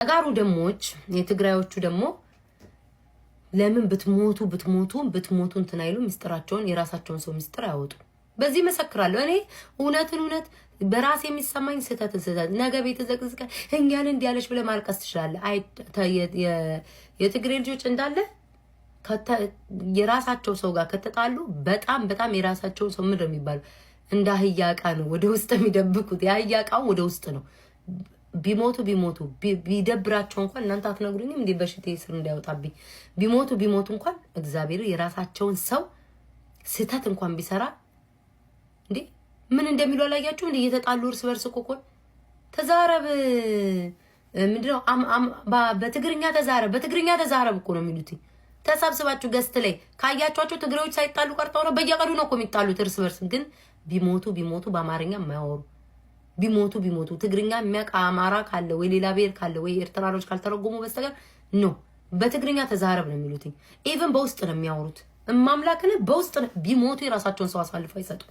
ተጋሩ ደሞች የትግራዮቹ ደሞ ለምን ብትሞቱ እንትን አይሉ ምስጥራቸውን የራሳቸውን ሰው ምስጥር ያወጡ። በዚህ መሰክራለሁ እኔ እውነት በራስ የሚሰማኝ ስህተት ነገ ቤት ዘቅዝቀ እንያን እንዲያለሽ ብለ ማልቀስ ትችላለህ። አይ የትግሬ ልጆች እንዳለ የራሳቸው ሰው ጋር ከተጣሉ በጣም የራሳቸው ሰው ምንድነው የሚባለው እንደ አህያቃ ነው ወደ ውስጥ የሚደብቁት። የአህያቃው ወደ ውስጥ ነው። ቢሞቱ ቢደብራቸው እንኳን እናንተ አትነግሩኝም እንዴ በሽቴ ስር እንዳይወጣብኝ። ቢሞቱ እንኳን እግዚአብሔር የራሳቸውን ሰው ስህተት እንኳን ቢሰራ እንዴ ምን እንደሚሉ አላያችሁ እንዴ? እየተጣሉ እርስ በርስ ኮኮን ተዛረብ ምንድነው በትግርኛ ተዛረብ እኮ ነው የሚሉት። ተሰብስባችሁ ገስት ላይ ካያችኋቸው ትግሬዎች ሳይጣሉ ቀርተው ነው። በየቀኑ ነው እኮ የሚጣሉት እርስ በርስ። ግን ቢሞቱ በአማርኛ የማያወሩ ቢሞቱ ትግርኛ የሚያውቅ አማራ ካለ ወይ ሌላ ብሔር ካለ ወይ ኤርትራኖች ካልተረጎሙ በስተቀር ነው በትግርኛ ተዛረብ ነው የሚሉት። ኢቭን በውስጥ ነው የሚያወሩት። እማምላክን በውስጥ ቢሞቱ የራሳቸውን ሰው አሳልፈው አይሰጡ።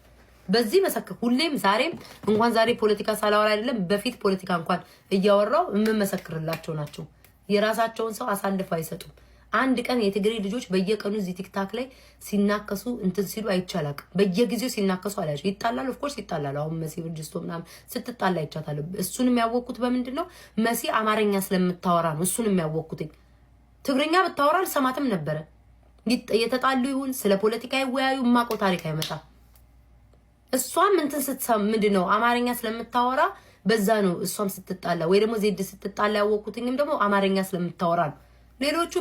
በዚህ መሰክር ሁሌም ዛሬም እንኳን ዛሬ ፖለቲካ ሳላወራ አይደለም በፊት ፖለቲካ እንኳን እያወራው የምመሰክርላቸው ናቸው። የራሳቸውን ሰው አሳልፈው አይሰጡም። አንድ ቀን የትግሬ ልጆች በየቀኑ እዚህ ቲክታክ ላይ ሲናከሱ እንትን ሲሉ አይቻላቅ። በየጊዜው ሲናከሱ አላችሁ ይጣላሉ። ኦፍ ኮርስ ይጣላሉ። አሁን መሲ ብርጅስቶ ምናምን ስትጣላ አይቻታለሁ። እሱንም ያወቅኩት በምንድነው መሲ አማርኛ ስለምታወራ ነው። እሱንም ያወቅኩት ትግርኛ ብታወራ አልሰማትም ነበረ። የተጣሉ ይሁን ስለ ፖለቲካ ይወያዩ ማቆ ታሪክ አይመጣ። እሷም እንትን ስትሰም ምንድነው አማርኛ ስለምታወራ በዛ ነው እሷም ስትጣላ ወይ ደግሞ ዜድ ስትጣላ ያወቅኩትኝም ደግሞ አማርኛ ስለምታወራ ነው። ሌሎቹ